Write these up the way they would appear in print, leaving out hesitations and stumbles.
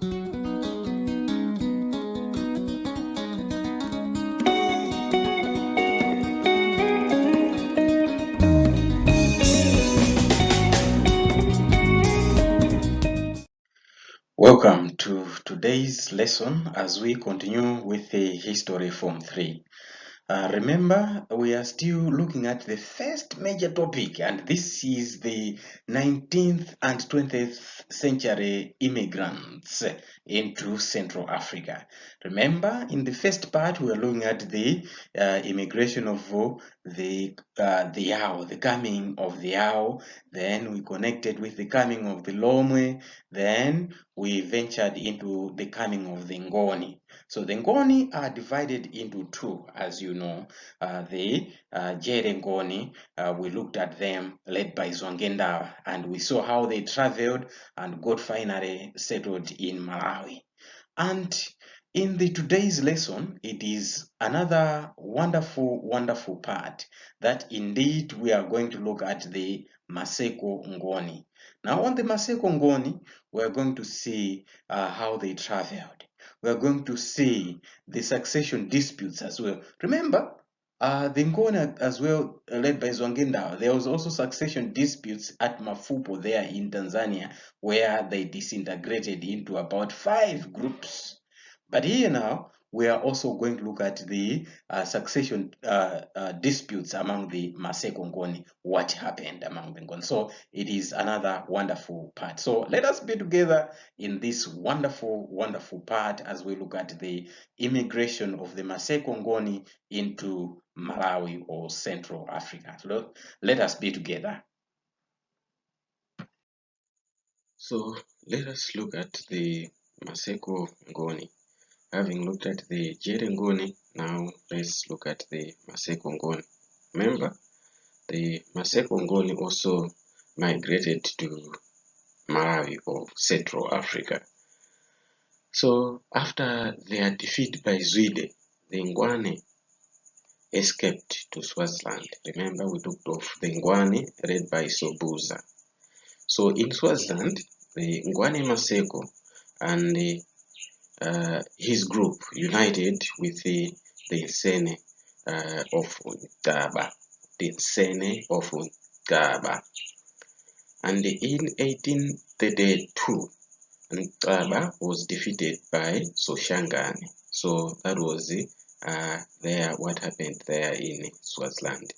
Welcome to today's lesson as we continue with the History Form 3. Remember, we are still looking at the first major topic, and this is the 19th and 20th century immigrants into Central Africa. Remember, in the first part, we are looking at the immigration of the Yao, the coming of the Yao. Then we connected with the coming of the Lomwe. Then we ventured into the coming of the Ngoni. So the Ngoni are divided into two, as you know. The Jere Ngoni, we looked at them, led by Zwangendawa, and we saw how they traveled and got finally settled in Malawi. And in today's lesson, it is another wonderful part that indeed we are going to look at the Maseko Ngoni. Now on the Maseko Ngoni, we are going to see how they traveled. We are going to see the succession disputes as well. Remember, the Ngoni as well, led by Zwangendawa, there was also succession disputes at Mafupo there in Tanzania, where they disintegrated into about 5 groups. But here now, we are also going to look at the succession disputes among the Maseko Ngoni, what happened among the Ngoni. So it is another wonderful part. So let us be together in this wonderful part as we look at the immigration of the Maseko Ngoni into Malawi or Central Africa. So let us be together. So let us look at the Maseko Ngoni. Having looked at the Jere Ngoni, now let's look at the Maseko Ngoni. Remember, the Maseko Ngoni also migrated to Malawi or Central Africa. So after their defeat by Zwide, the Ngwane escaped to Swaziland. Remember, we talked of the Ngwane led by Sobhuza. So in Swaziland, the Ngwane Maseko and his group united with the Nsene of Ngaba. The Nsene of Ngaba. And in 1832, Ngaba was defeated by Soshangane. So that was what happened there in Swaziland.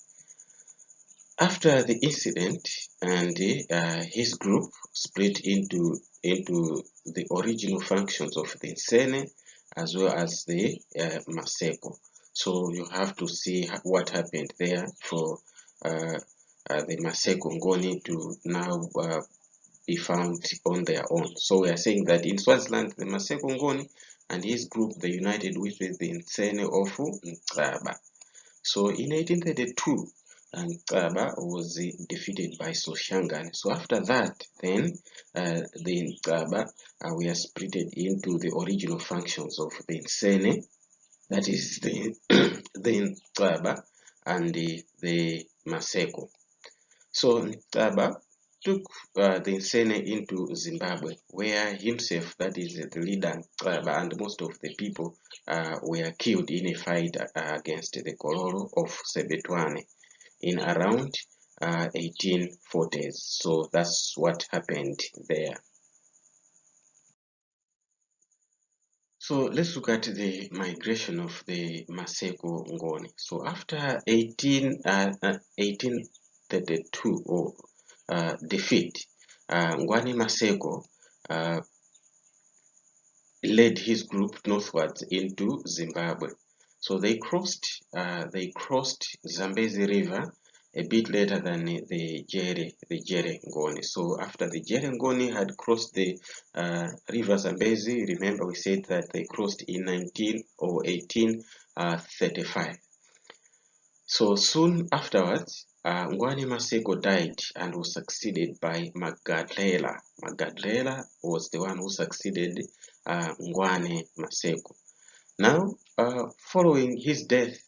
After the incident, and his group split into the original functions of the Nsene as well as the Maseko. So you have to see what happened there for the Maseko Ngoni to now be found on their own. So we are saying that in Swaziland, the Maseko Ngoni and his group, they united with the Nsene of Ngaba. So in 1832, Ngaba was defeated by Soshangane. So after that, then the Ngaba were split into the original functions of the Nsene, that is the the Ngaba and the Maseko. So Ngaba took the Nsene into Zimbabwe, where himself, that is the leader, and most of the people were killed in a fight against the Kololo of Sebetwane in around 1840s. So that's what happened there. So let's look at the migration of the Maseko Ngoni. So after 1832 or defeat, Ngwane Maseko led his group northwards into Zimbabwe. So they crossed Zambezi River a bit later than the Jere Ngoni. So after the Jere Ngoni had crossed the river Zambezi, remember we said that they crossed in 1835. So soon afterwards, Ngwane Maseko died and was succeeded by Magadlela. Magadlela was the one who succeeded Ngwane Maseko. Now, following his death,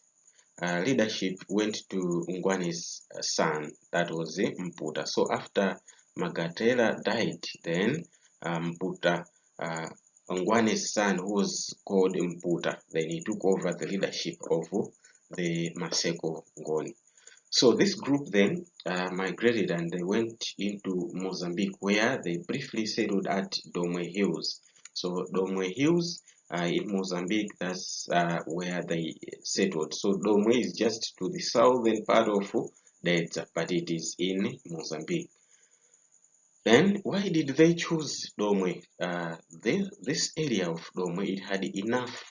leadership went to Ngwane's son, that was Mputa. So after Magadlela died, then Mputa Ngwane's son, who was called Mputa. Then he took over the leadership of the Maseko Ngoni. So this group then migrated and they went into Mozambique, where they briefly settled at Domwe Hills. So Domwe Hills in Mozambique, that's where they settled. So Domwe is just to the southern part of Dedza, but it is in Mozambique. Then why did they choose Domwe? This area of Domwe, it had enough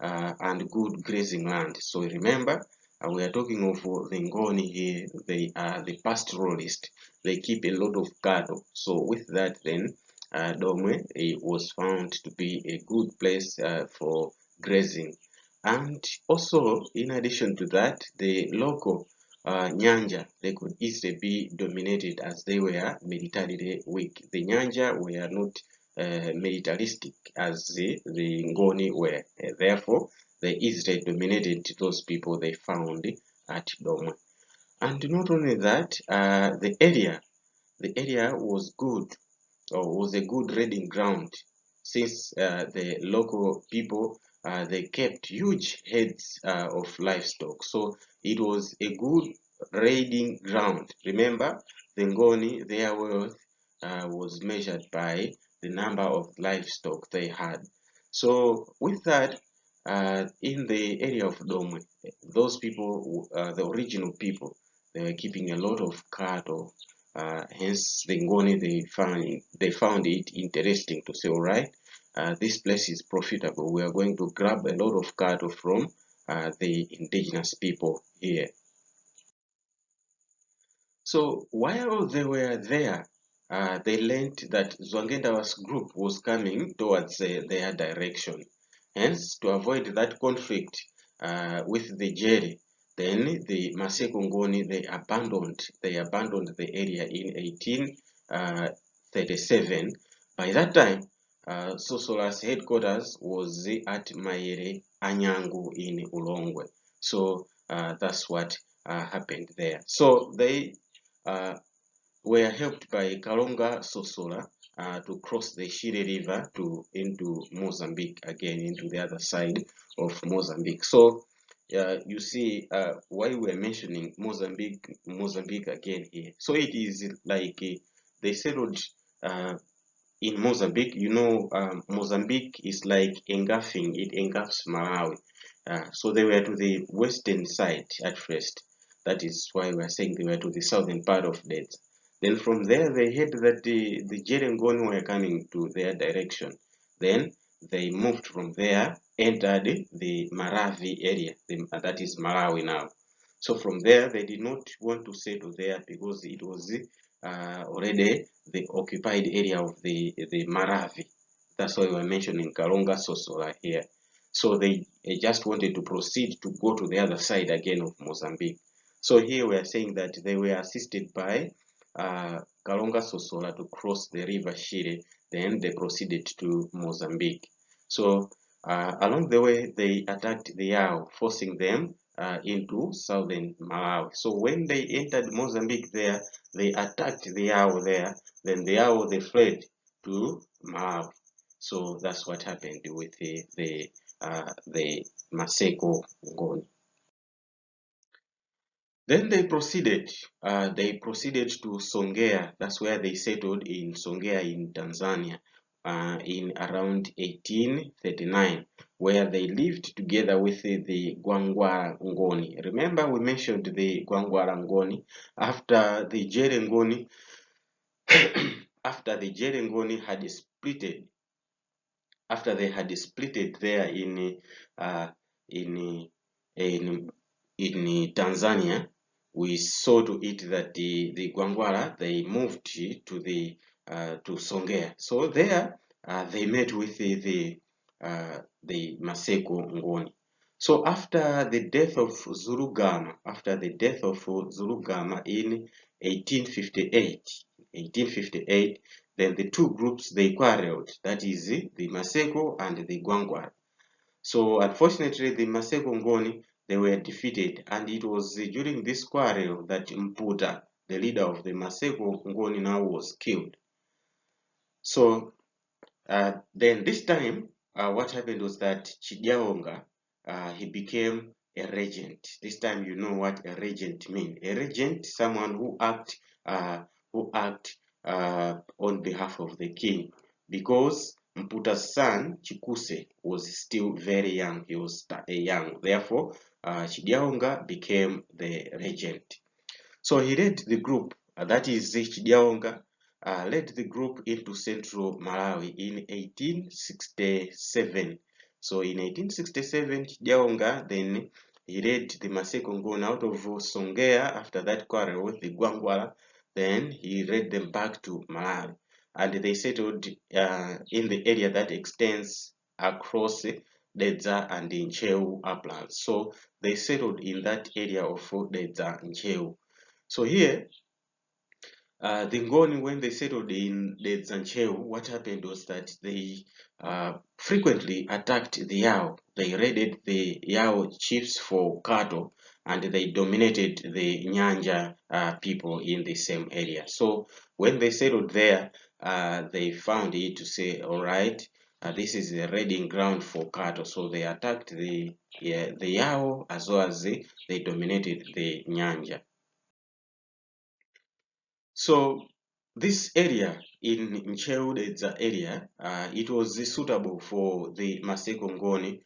and good grazing land. So remember, we are talking of the Ngoni here. They are the pastoralist. They keep a lot of cattle. So with that, then Domwe it was found to be a good place for grazing. And also, in addition to that, the local Nyanja, they could easily be dominated as they were militarily weak. The Nyanja were not militaristic as the Ngoni were. Therefore, they easily dominated those people they found at Doma. And not only that, the area was good, or was a good raiding ground, since the local people they kept huge heads of livestock. So it was a good raiding ground. Remember, the Ngoni, their wealth was measured by the number of livestock they had. So with that, in the area of Domwe, those people, the original people, they were keeping a lot of cattle. Hence, the Ngoni, they found it interesting to say, all right, this place is profitable. We are going to grab a lot of cattle from the indigenous people here. So while they were there, they learned that Zwangendawa's group was coming towards their direction. Hence, to avoid that conflict with the Jere, then the Maseko Ngoni, they abandoned the area in 1837. By that time, Sosola's headquarters was at Mayere Anyangu in Ulongwe. So that's what happened there. So they were helped by Kalonga Sosola to cross the Shire River into Mozambique, again into the other side of Mozambique. So you see why we're mentioning Mozambique again here. So it is like they settled in Mozambique. You know, Mozambique is like engulfing, it engulfs Malawi. So they were to the western side at first. That is why we are saying they were to the southern part of Dedza. Then from there, they heard that the Jerengoni were coming to their direction. Then they moved from there, entered the Maravi area, that is Malawi now. So from there, they did not want to settle there because it was already the occupied area of the Maravi. That's why we're mentioning Kalonga Sosola here. So they just wanted to proceed to go to the other side again of Mozambique. So here we are saying that they were assisted by Kalonga Sosola to cross the river Shire. Then they proceeded to Mozambique. So along the way, they attacked the Yao, forcing them into southern Malawi. So when they entered Mozambique there, they attacked the Yao there. Then the Yao, they fled to Malawi. So that's what happened with the Maseko Ngoni. Then they proceeded to Songea. That's where they settled in Songea in Tanzania in around 1839, where they lived together with the Gwangwara Ngoni. Remember, we mentioned the Gwangwara Ngoni after the Jere Ngoni had splitted. After they had splitted there in Tanzania, we saw to it that the Gwangwara, they moved to to Songea. So there they met with the Maseko Ngoni. So after the death of Zulugama, in 1858, then the two groups they quarreled. That is the Maseko and the Gwangwara. So unfortunately, the Maseko Ngoni, they were defeated, and it was during this quarrel that Mputa, the leader of the Maseko Ngoni, now was killed. So Then this time, what happened was that Chidiaonga, he became a regent. This time, you know what a regent means. A regent, someone who act on behalf of the king, because Mputa's son Chikuse was still very young. He was young. Therefore, Chidiaonga became the regent. So he led the group, that is Chidiaonga, led the group into central Malawi in 1867. So in 1867, Chidiaonga, then he led the Maseko Ngoni out of Songea after that quarrel with the Gwangwala. Then he led them back to Malawi. And they settled in the area that extends across Dedza and Ncheu uplands. So they settled in that area of Dedza and Ncheu. So here, the Ngoni, when they settled in the Zancheu, what happened was that they frequently attacked the Yao. They raided the Yao chiefs for cattle, and they dominated the Nyanja people in the same area. So when they settled there, they found it to say, all right, this is a raiding ground for cattle. So they attacked the Yao, as well as they dominated the Nyanja. So this area in Ncheudedza area, it was suitable for the Maseko Ngoni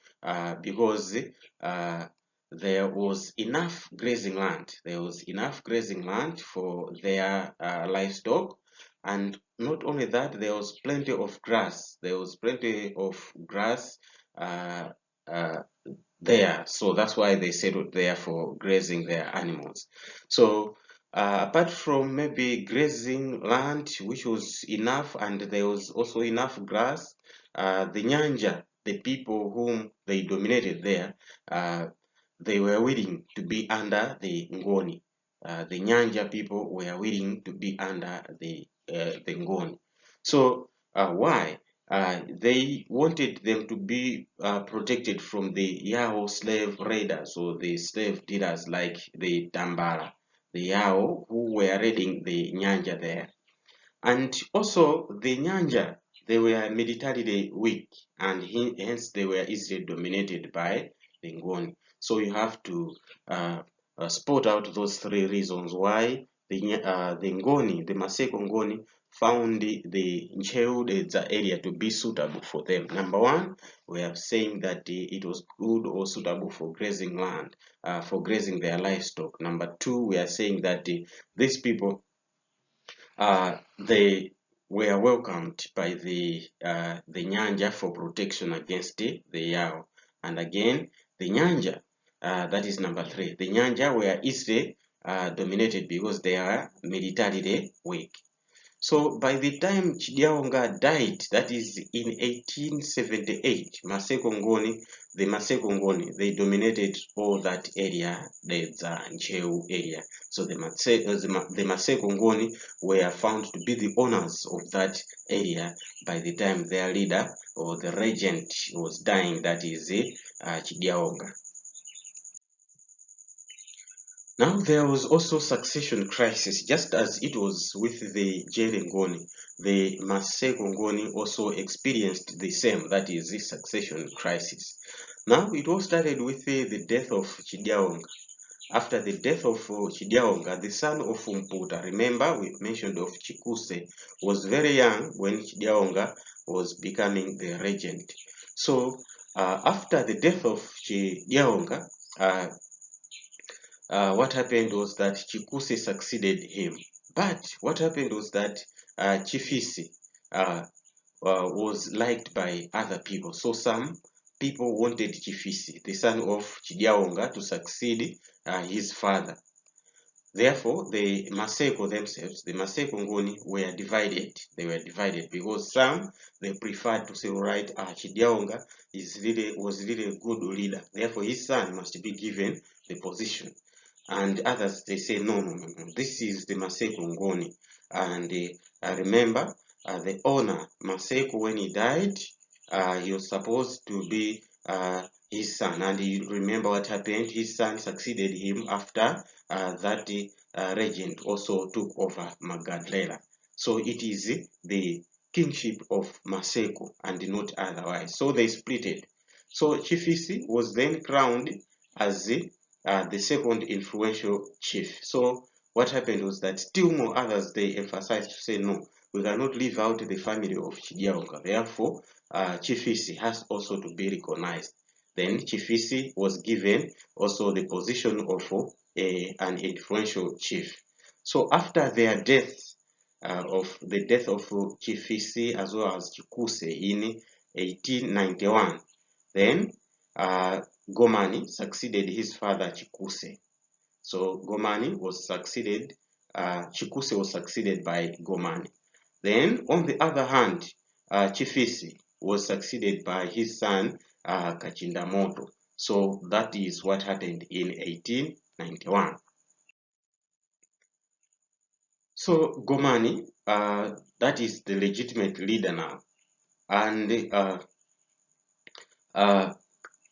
because there was enough grazing land. There was enough grazing land for their livestock, and not only that, there was plenty of grass. There was plenty of grass uh, uh, there, so that's why they settled there for grazing their animals. So apart from maybe grazing land, which was enough, and there was also enough grass, the Nyanja, the people whom they dominated there, they were willing to be under the Ngoni. The Nyanja people were willing to be under the Ngoni. So why? They wanted them to be protected from the Yao slave raiders or the slave dealers like the Dambara, the Yao who were raiding the Nyanja there. And also the Nyanja, they were militarily weak, and hence they were easily dominated by the Ngoni. So you have to spot out those three reasons why the Ngoni, the Maseko Ngoni, found the Ncheudedza area to be suitable for them. Number one, we are saying that it was good or suitable for grazing land, for grazing their livestock. Number two, we are saying that these people, they were welcomed by the Nyanja for protection against the Yao. And again, the Nyanja, that is number three. The Nyanja were easily dominated because they are militarily weak. So by the time Chidiaonga died, that is in 1878, Maseko Ngoni, the Maseko Ngoni, they dominated all that area, the Ncheu area. So the Maseko Ngoni were found to be the owners of that area by the time their leader or the regent was dying, that is Chidiaonga. Now there was also succession crisis, just as it was with the Jere Ngoni. The Maseko Ngoni also experienced the same, that is the succession crisis. Now it all started with the death of Chidiaonga. After the death of Chidiaonga, the son of Mputa, remember we mentioned of Chikuse, was very young when Chidiaonga was becoming the regent. So after the death of Chidiaonga, what happened was that Chikuse succeeded him. But what happened was that Chifisi was liked by other people. So some people wanted Chifisi, the son of Chidiaonga, to succeed his father. Therefore, the Maseko themselves, the Maseko Ngoni, were divided. They were divided because some, they preferred to say, all right, Chidiaonga was really a good leader. Therefore, his son must be given the position. And others, they say, no, this is the Maseko Ngoni. And I remember the owner, Maseko, when he died, he was supposed to be his son. And you remember what happened? His son succeeded him after that regent also took over Magadlela. So it is the kingship of Maseko and not otherwise. So they split it. So Chifisi was then crowned as the second influential chief. So what happened was that still more others, they emphasized to say, no, we cannot leave out the family of Chidiaonga. Therefore, Chifisi has also to be recognized. Then Chifisi was given also the position of an influential chief. So after their death, of the death of Chifisi as well as Chikuse in 1891, then Gomani succeeded his father Chikuse. So Gomani was succeeded, Chikuse was succeeded by Gomani. Then on the other hand, Chifisi was succeeded by his son Kachindamoto. So that is what happened in 1891. So Gomani, that is the legitimate leader now, and uh,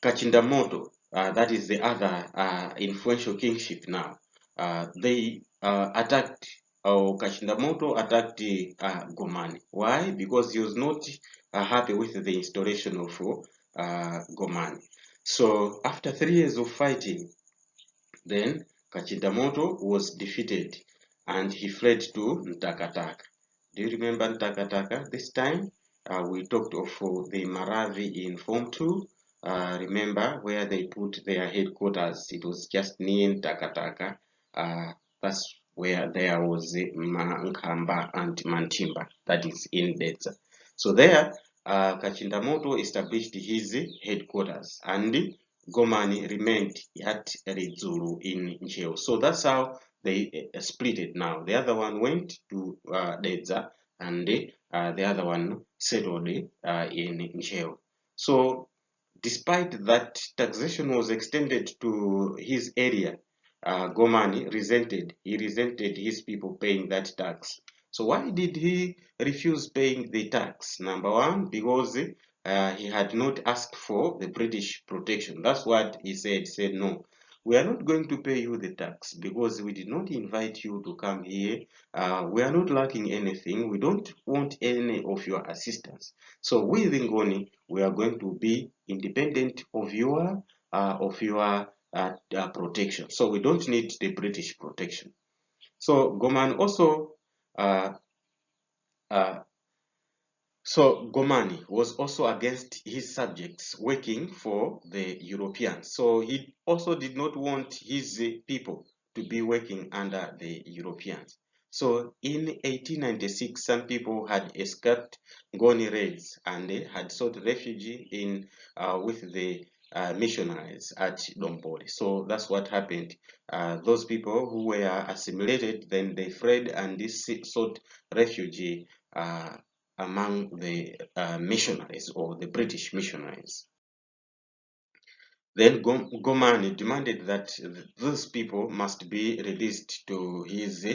Kachindamoto, that is the other influential kingship now. They attacked, or Kachindamoto attacked Gomani. Why? Because he was not happy with the installation of Gomani. So after 3 years of fighting, then Kachindamoto was defeated and he fled to Ntakataka. Do you remember Ntakataka? This time we talked of the Maravi in Form 2. Remember where they put their headquarters? It was just near Ntakataka. That's where there was Nkamba and Mantimba, that is in Dedza. So there, Kachindamoto established his headquarters and Gomani remained at Rizuru in Ncheo. So that's how they split it now. The other one went to Dedza and the other one settled in Ncheo. So despite that taxation was extended to his area, Gomani resented. He resented his people paying that tax. So why did he refuse paying the tax? Number one, because he had not asked for the British protection. That's what he said. He said, no, we are not going to pay you the tax because we did not invite you to come here. We are not lacking anything. We don't want any of your assistance. So with Ngoni, we are going to be independent of your protection. So we don't need the British protection. So Goman also uh, uh, So Gomani was also against his subjects working for the Europeans. So he also did not want his people to be working under the Europeans. So in 1896, some people had escaped Ngoni raids and they had sought refuge in with the missionaries at Domboli. So that's what happened. Those people who were assimilated, then they fled and they sought refuge among the missionaries or the British missionaries. Then Gomani demanded that those people must be released to his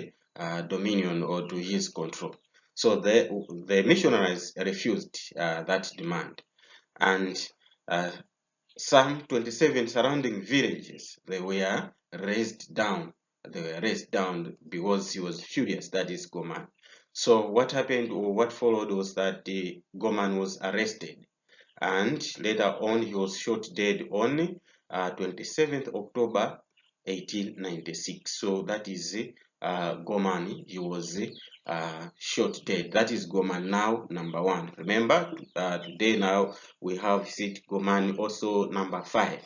dominion or to his control. So the missionaries refused that demand, and some 27 surrounding villages, they were razed down. They were razed down because he was furious, that is Goman. So what happened or what followed was that the Goman was arrested and later on he was shot dead on 27th October 1896. So that is Gomani. He was shot dead. That is Goman now number 1. Remember, today now we have Sit Gomani also number 5.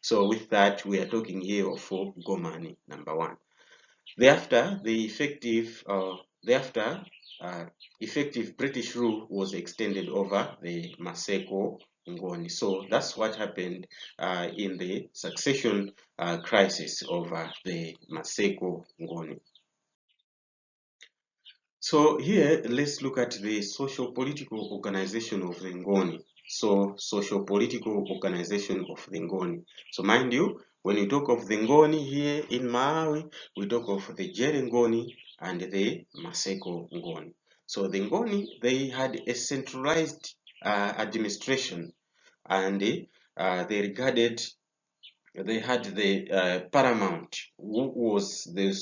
So with that, we are talking here of Gomani number 1. Thereafter, effective British rule was extended over the Maseko Ngoni. So that's what happened in the succession crisis over the Maseko Ngoni. So here, let's look at the social-political organization of the Ngoni. So, social-political organization of the Ngoni. So, mind you, when you talk of the Ngoni here in Malawi, we talk of the Jere Ngoni and the Maseko Ngoni. So, the Ngoni, they had a centralized administration, and they had the paramount, who was the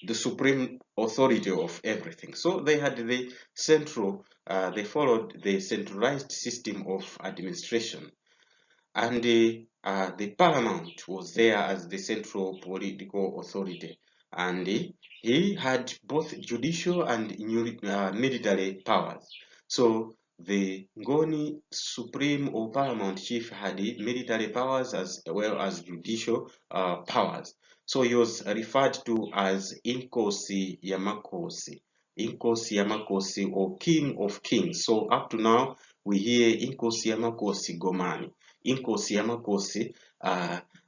the supreme authority of everything. So they had the central, they followed the centralized system of administration, and the paramount was there as the central political authority, and he had both judicial and military powers. So the Ngoni supreme or paramount chief had military powers as well as judicial powers. So he was referred to as Inkosi Yamakosi, Inkosi Yamakosi, or King of Kings. So up to now we hear Inkosi Yamakosi Gomani, Inkosi Yamakosi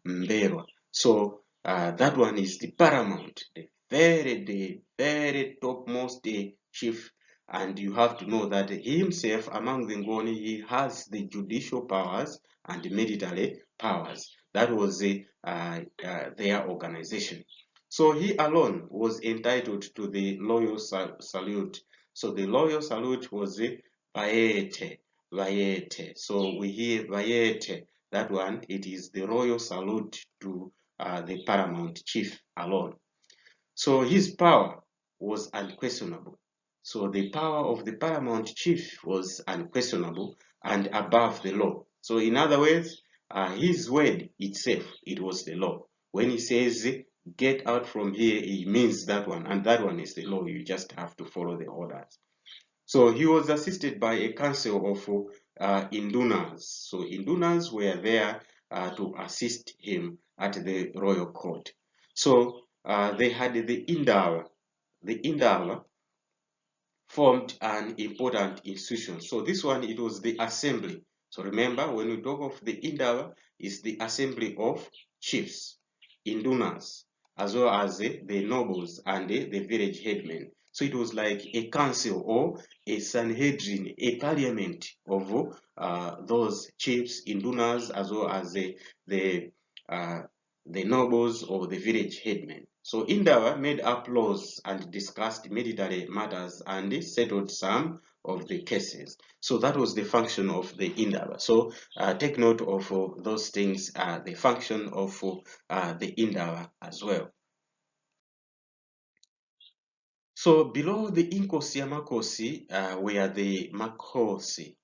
Mberwa. So that one is the paramount, the very topmost chief. And you have to know that he himself, among the Ngoni, he has the judicial powers and the military powers. That was their organization. So he alone was entitled to the loyal salute. So the loyal salute was the Vaete, Vaete. So we hear Vaete. That one, it is the royal salute to the paramount chief alone. So his power was unquestionable. So the power of the paramount chief was unquestionable and above the law. So in other words, his word itself, it was the law. When he says, get out from here, he means that one, and that one is the law. You just have to follow the orders. So he was assisted by a council of Indunas. So Indunas were there to assist him at the royal court. So they had the Indala. The Indala formed an important institution. So this one, it was the assembly. So remember, when we talk of the Indala, it's the assembly of chiefs, Indunas, as well as the nobles and the village headmen. So it was like a council or a Sanhedrin, a parliament of those chiefs, Indunas, as well as uh, the nobles or the village headmen. So Indaba made up laws and discussed military matters and settled some of the cases. So that was the function of the Indaba. So take note of those things, the function of the Indaba as well. So below the Inkosi Yamakosi were the Makosi.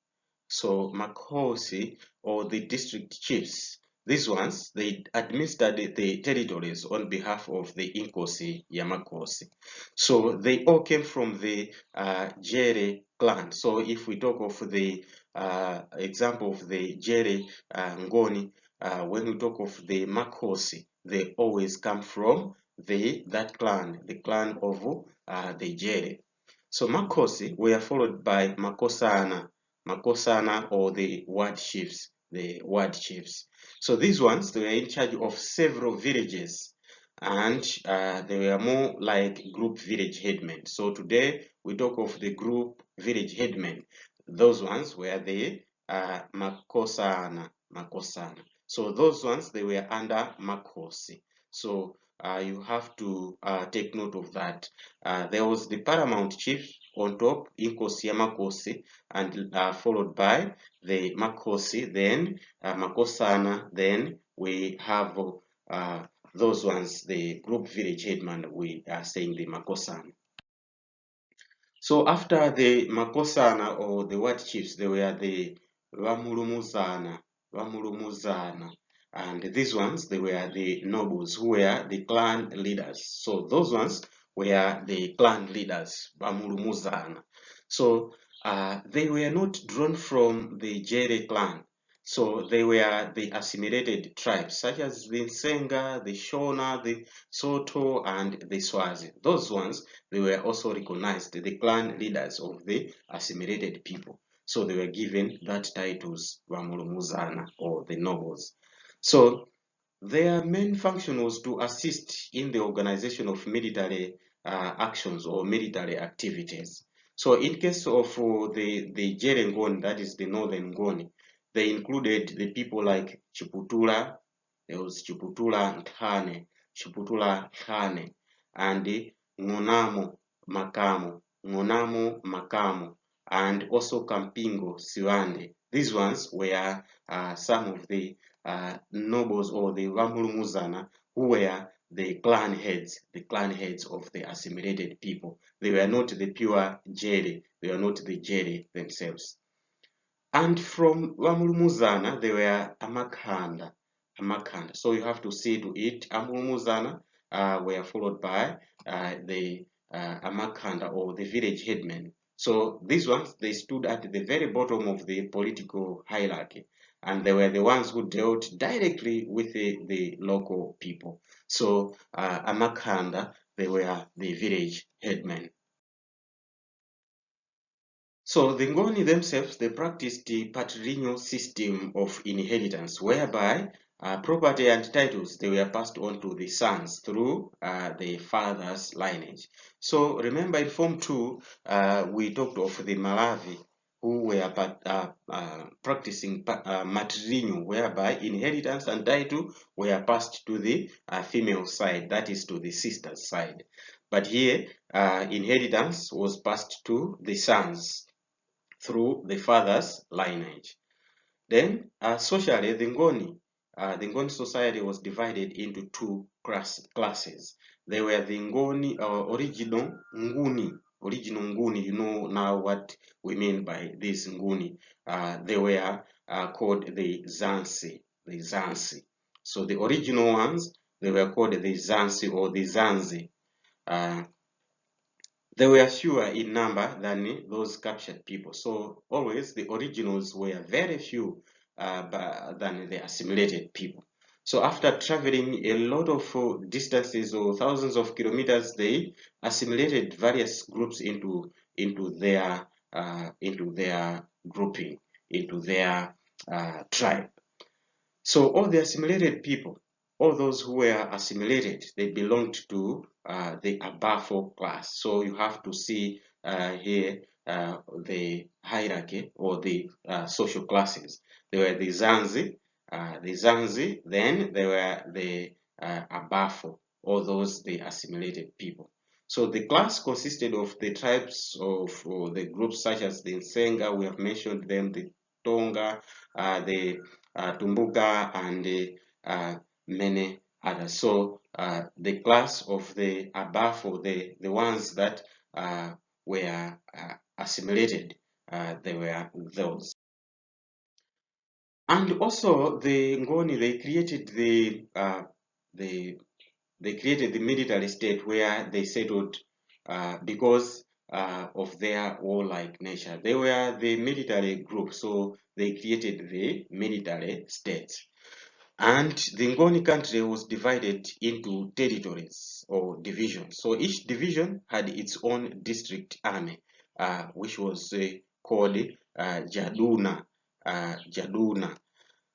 So Makosi, or the district chiefs, these ones, they administered the territories on behalf of the Inkosi Yamakosi. So they all came from the Jere clan. So if we talk of the example of the Jere Ngoni, when we talk of the Makosi, they always come from that clan, the clan of the Jere. So Makosi were followed by Makosana, or the ward chiefs, So these ones, they were in charge of several villages, and they were more like group village headmen. So today we talk of the group village headmen. Those ones were the Makosana. So those ones, they were under Makosi. So you have to take note of that. There was the paramount chief on top, Inkosi Yamakosi, and followed by the Makosi, then Makosana, then we have those ones, the group village headman, we are saying the Makosana. So after the Makosana or the white chiefs, they were the Vamulumuzana, and these ones, they were the nobles who were the clan leaders. So those ones were the clan leaders, Vamulumuzana. So they were not drawn from the Jere clan. So they were the assimilated tribes, such as the Nsenga, the Shona, the Soto, and the Swazi. Those ones, they were also recognized, the clan leaders of the assimilated people. So they were given that titles, Vamulumuzana, or the nobles. So their main function was to assist in the organization of military actions or military activities. So in case of the Jere Ngoni, that is the northern Ngoni, they included the people like Chiputula, there was Chiputula Khane, and Ngonamo Makamo, and also Campingo Siwande. These ones were some of the nobles or the Vamulumuzana who were the clan heads of the assimilated people. They were not the pure Jere, they were not the Jere themselves. And from Wamulumuzana, they were Amakhanda. So you have to see to it. Amulumuzana were followed by the Amakhanda, or the village headmen. So these ones, they stood at the very bottom of the political hierarchy, and they were the ones who dealt directly with the local people. So Amakhanda, they were the village headmen. So the Ngoni themselves, they practiced the patrilineal system of inheritance, whereby property and titles, they were passed on to the sons through the father's lineage. So remember in Form 2, we talked of the Malawi, who were practicing matrilineal, whereby inheritance and title were passed to the female side, that is to the sister's side. But here, inheritance was passed to the sons through the father's lineage. Then, socially, the Ngoni society was divided into two classes. There were the Ngoni, original Nguni. You know now what we mean by this Nguni. They were called the Zansi. So the original ones, they were called the Zansi or the Zanzi. They were fewer in number than those captured people. So always the originals were very few than the assimilated people. So after traveling a lot of distances or thousands of kilometers, they assimilated various groups into their grouping, into their tribe. So all the assimilated people, all those who were assimilated, they belonged to the Abafo class. So you have to see here the hierarchy or the social classes. There were the Zanzi, then there were the Abafo, all those the assimilated people. So the class consisted of the tribes of the groups such as the Nsenga, we have mentioned them, the Tonga, the Tumbuka, and many others. So the class of the Abafo, the ones that were assimilated, they were those. And also the Ngoni, they created the military state where they settled because of their warlike nature. They were the military group, so they created the military states. And the Ngoni country was divided into territories or divisions. So each division had its own district army, which was called Jaduna. Jaduna.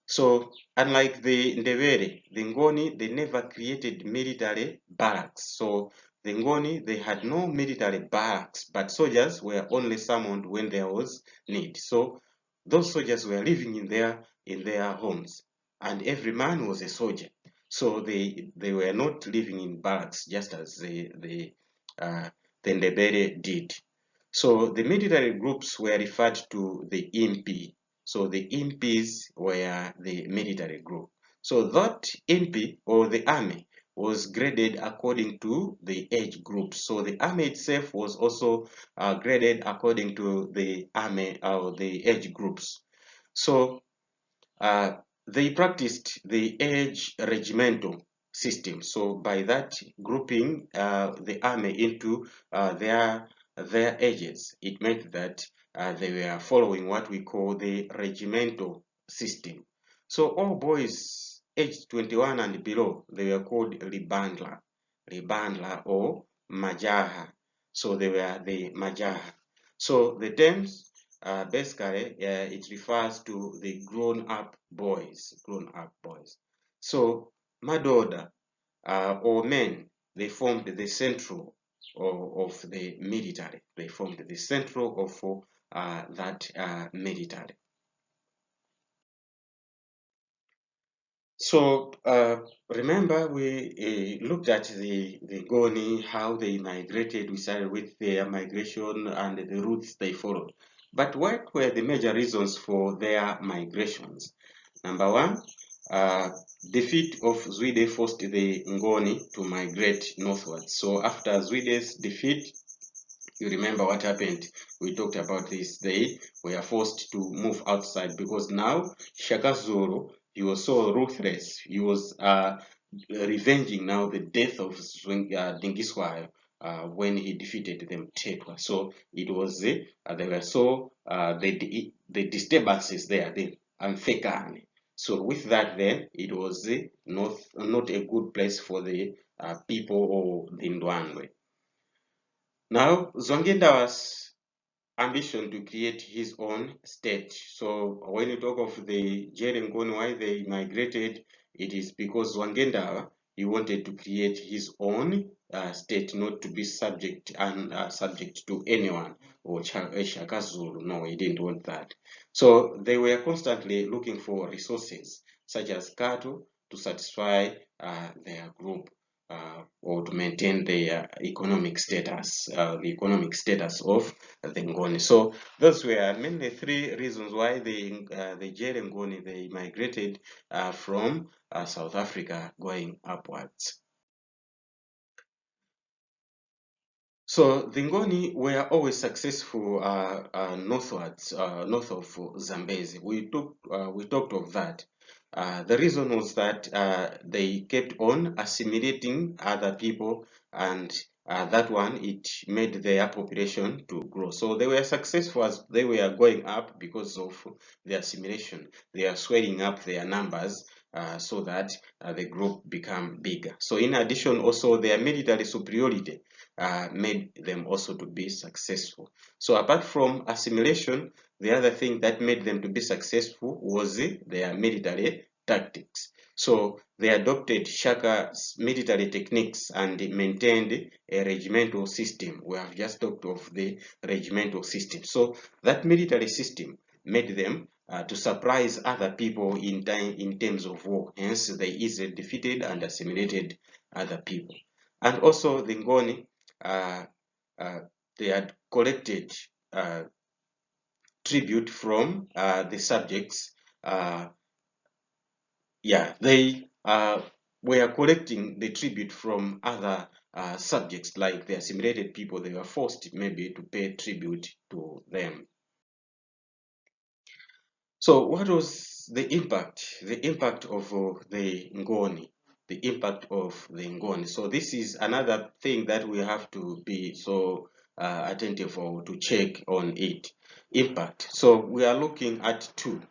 So, unlike the Ndebere, the Ngoni, they never created military barracks. So, the Ngoni, they had no military barracks, but soldiers were only summoned when there was need. So, those soldiers were living in their homes, and every man was a soldier. So, they were not living in barracks, just as the Ndebere did. So, the military groups were referred to the Impi. So the Impis were the military group. So that Impi or the army was graded according to the age group. So the army itself was also graded according to the army or the age groups. So they practiced the age regimental system. So by that grouping the army into their ages, it meant that they were following what we call the regimental system. So all boys aged 21 and below, they were called Libandla or Majaha. So they were the Majaha. So the terms basically, it refers to the grown-up boys. So, Madoda or men, they formed the central of the military. They formed the central of that military. So remember we looked at the Ngoni, how they migrated. We started with their migration and the routes they followed. But what were the major reasons for their migrations? Number one, defeat of Zwide forced the Ngoni to migrate northwards. So after Zwide's defeat, you remember what happened. We talked about this. They were forced to move outside because now Shaka Zulu, he was so ruthless. He was revenging now the death of Dingiswayo when he defeated them Tetwa. So it was they were so the disturbances there, the Amfekani. So with that, then it was not a good place for the people or the Ndwandwe. Now, Zongendawa's ambition to create his own state. So when you talk of the Jerengoni, why they migrated, it is because Zwangendawa, he wanted to create his own state, not to be subject to anyone or Shaka Zulu. No, he didn't want that. So they were constantly looking for resources such as cattle to satisfy their group. Or to maintain their economic status, the economic status of the Ngoni. So those were mainly three reasons why the Jere Ngoni, they migrated from South Africa going upwards. So the Ngoni were always successful northwards, north of Zambezi. We talked of that. The reason was that they kept on assimilating other people, and that one, it made their population to grow. So they were successful as they were going up because of the assimilation. They are swelling up their numbers so that the group become bigger. So in addition, also their military superiority made them also to be successful. So apart from assimilation, the other thing that made them to be successful was their military tactics. So they adopted Shaka's military techniques and maintained a regimental system. We have just talked of the regimental system. So that military system made them to surprise other people in terms of war. Hence, they easily defeated and assimilated other people. And also the Ngoni, uh, they had collected tribute from the subjects. They were collecting the tribute from other subjects, like the assimilated people. They were forced maybe to pay tribute to them. So what was the impact? The impact of the Ngoni. The impact of the Ngoni. So this is another thing that we have to be so attentive or to check on it. Impact. So we are looking at two.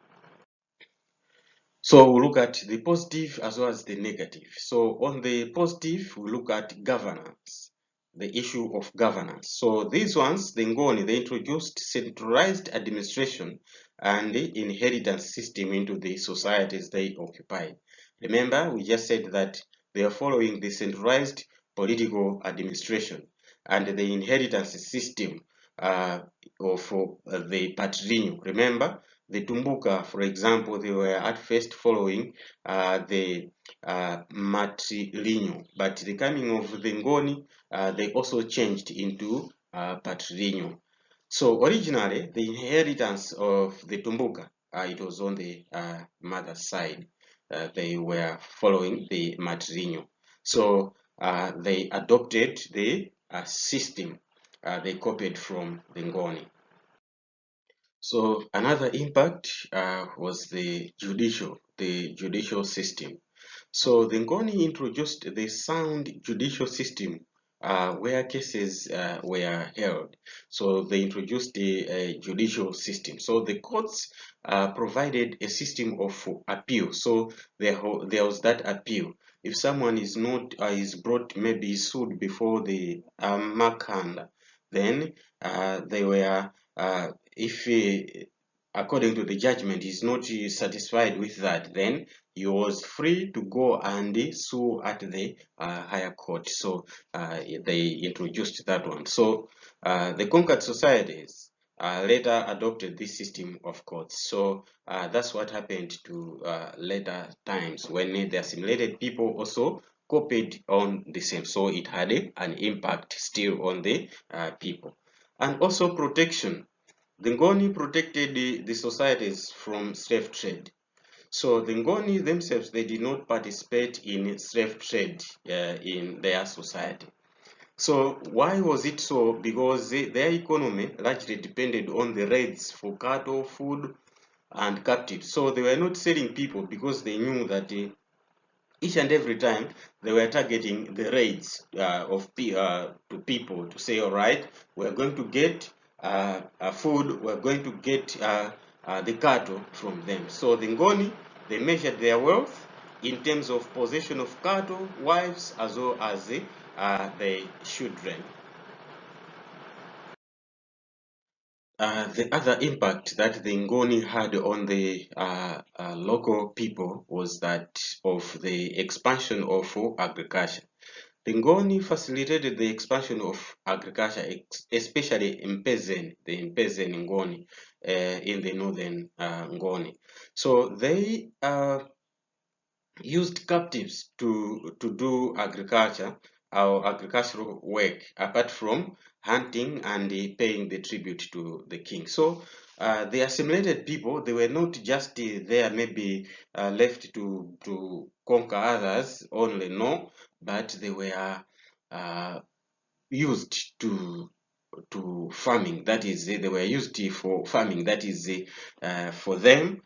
So we look at the positive as well as the negative. So on the positive, we look at governance, the issue of governance. So these ones, the Ngoni, they introduced centralized administration and the inheritance system into the societies they occupied. Remember, we just said that they are following the centralized political administration and the inheritance system of the patrilineal. Remember, the Tumbuka, for example, they were at first following the matrilineal, but the coming of the Ngoni, they also changed into patrilineal. So originally, the inheritance of the Tumbuka, it was on the mother's side. They were following the matrilineal. So they adopted the system they copied from the Ngoni. So another impact was the judicial system. So the Ngoni introduced the sound judicial system where cases were held. So they introduced the judicial system. So the courts provided a system of appeal. So there was that appeal. If someone is not is brought, maybe sued before the Makanda, then they were if according to the judgment is not satisfied with that, then he was free to go and sue at the higher court. So they introduced that one. So the conquered societies later adopted this system of courts. So that's what happened to later times when the assimilated people also copied on the same. So it had an impact still on the people. And also protection. The Ngoni protected the societies from slave trade. So the Ngoni themselves, they did not participate in slave trade in their society. So why was it so? Because their economy largely depended on the raids for cattle, food, and captives. So they were not selling people because they knew that each and every time they were targeting the raids to people to say, all right, we're going to get food, we're going to get the cattle from them. So the Ngoni, they measured their wealth in terms of possession of cattle, wives, as well as the children. The other impact that the Ngoni had on the local people was that of the expansion of agriculture. The Ngoni facilitated the expansion of agriculture, especially in Mpezen, the Mpezen Ngoni, in the northern Ngoni. So they used captives to do agriculture or agricultural work apart from hunting and paying the tribute to the king. So the assimilated people, they were not just there maybe left to conquer others only, no, but they were used to farming. That is, they were used for farming. That is, for them,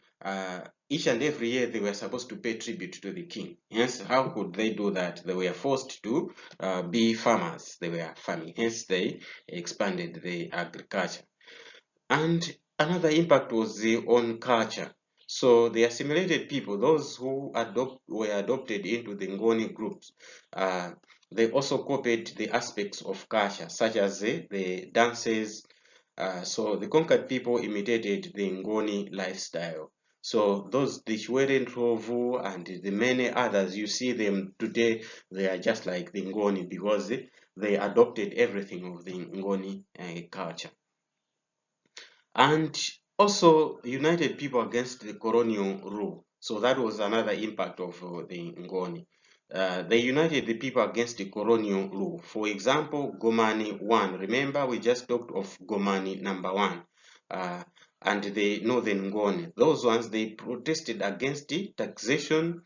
each and every year they were supposed to pay tribute to the king. Hence, how could they do that? They were forced to be farmers. They were farming. Hence, they expanded the agriculture. And another impact was on culture. So the assimilated people, those who were adopted into the Ngoni groups, they also copied the aspects of culture, such as the dances. So the conquered people imitated the Ngoni lifestyle. So those the Shwere Ntrovu and the many others, you see them today, they are just like the Ngoni because they adopted everything of the Ngoni culture. And also united people against the colonial rule. So that was another impact of the Ngoni. They united the people against the colonial rule. For example, Gomani 1. Remember, we just talked of Gomani number 1. And the northern Ngoni. Those ones, they protested against the taxation,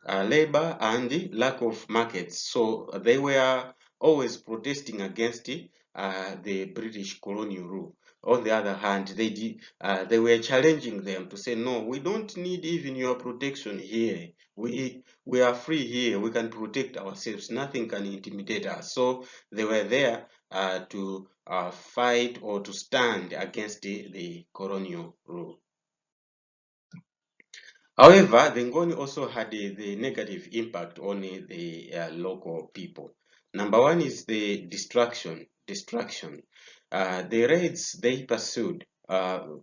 labor, and the lack of markets. So they were always protesting against the British colonial rule. On the other hand, they were challenging them to say, no, we don't need even your protection here. We are free here. We can protect ourselves. Nothing can intimidate us. So they were there to fight or to stand against the colonial rule. However, the Ngoni also had the negative impact on the local people. Number one is the destruction. The raids they pursued, that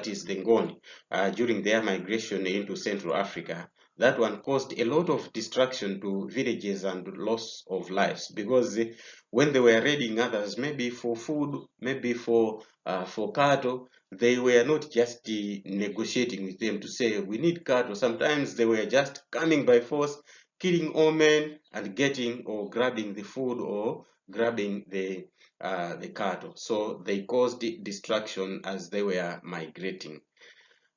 is the Ngoni, during their migration into Central Africa, that one caused a lot of destruction to villages and loss of lives because when they were raiding others, maybe for food, maybe for cattle, they were not just negotiating with them to say we need cattle. Sometimes they were just coming by force, killing all men and getting or grabbing the food or grabbing the cattle. So they caused destruction as they were migrating.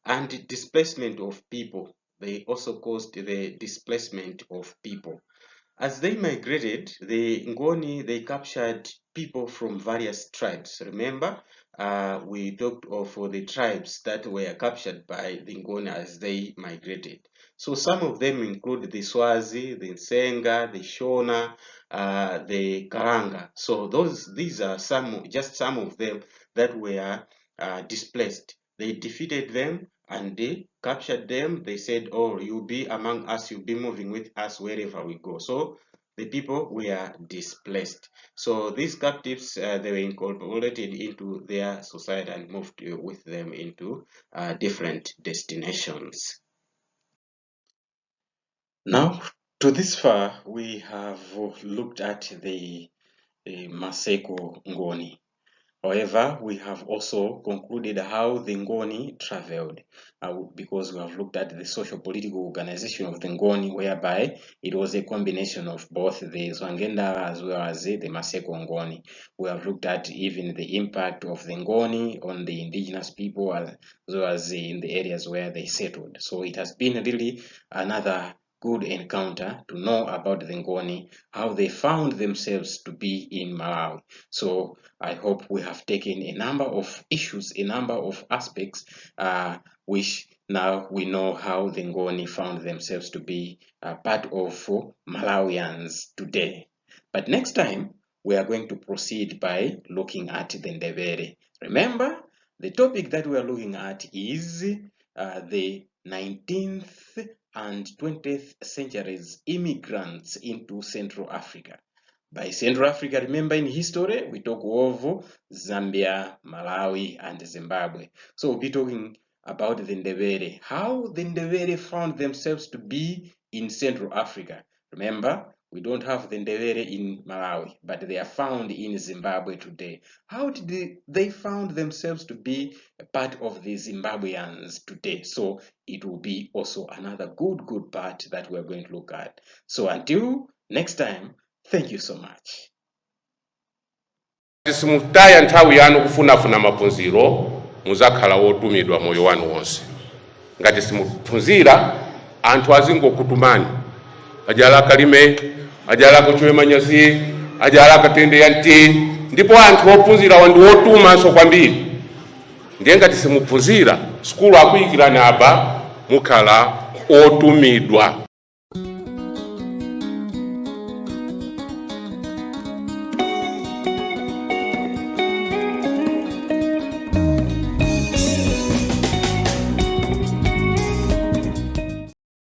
And displacement of people. They also caused the displacement of people. As they migrated, the Ngoni, they captured people from various tribes. Remember, we talked of the tribes that were captured by the Ngoni as they migrated. So some of them include the Swazi, the Nsenga, the Shona, the Karanga. So these are just some of them that were displaced. They defeated them and they captured them. They said, oh, you'll be among us, you'll be moving with us wherever we go. So the people were displaced. So these captives, they were incorporated into their society and moved with them into different destinations. Now, to this far, we have looked at the Maseko Ngoni. However, we have also concluded how the Ngoni traveled because we have looked at the socio-political organization of the Ngoni, whereby it was a combination of both the Zwangenda as well as the Maseko Ngoni. We have looked at even the impact of the Ngoni on the indigenous people as well as in the areas where they settled. So it has been really another good encounter to know about the Ngoni, how they found themselves to be in Malawi. So I hope we have taken a number of issues, a number of aspects, which now we know how the Ngoni found themselves to be part of Malawians today. But next time, we are going to proceed by looking at the Ndebele. Remember, the topic that we are looking at is the 19th and 20th centuries immigrants into Central Africa. By Central Africa, remember in history, we talk of Zambia, Malawi, and Zimbabwe. So we'll be talking about the Ndebele, how the Ndebele found themselves to be in Central Africa. Remember, we don't have the Ndebele in Malawi, but they are found in Zimbabwe today. How did they found themselves to be a part of the Zimbabweans today? So it will be also another good part that we're going to look at. So until next time, thank you so much. Simutaya nthawi yanu kufunafuna maphunziro muzakhala wotumidwa moyo wanu wonse. Ngati simuphunzira anthu azingokutumani ajala kalime ajala kuchwe manyazi ajala katende yanti ndipo anthu ophunzira wandi wotuma so kwambiri. Ndiye ngati simuphunzira skulu akuyikirani apa mukhala otumidwa.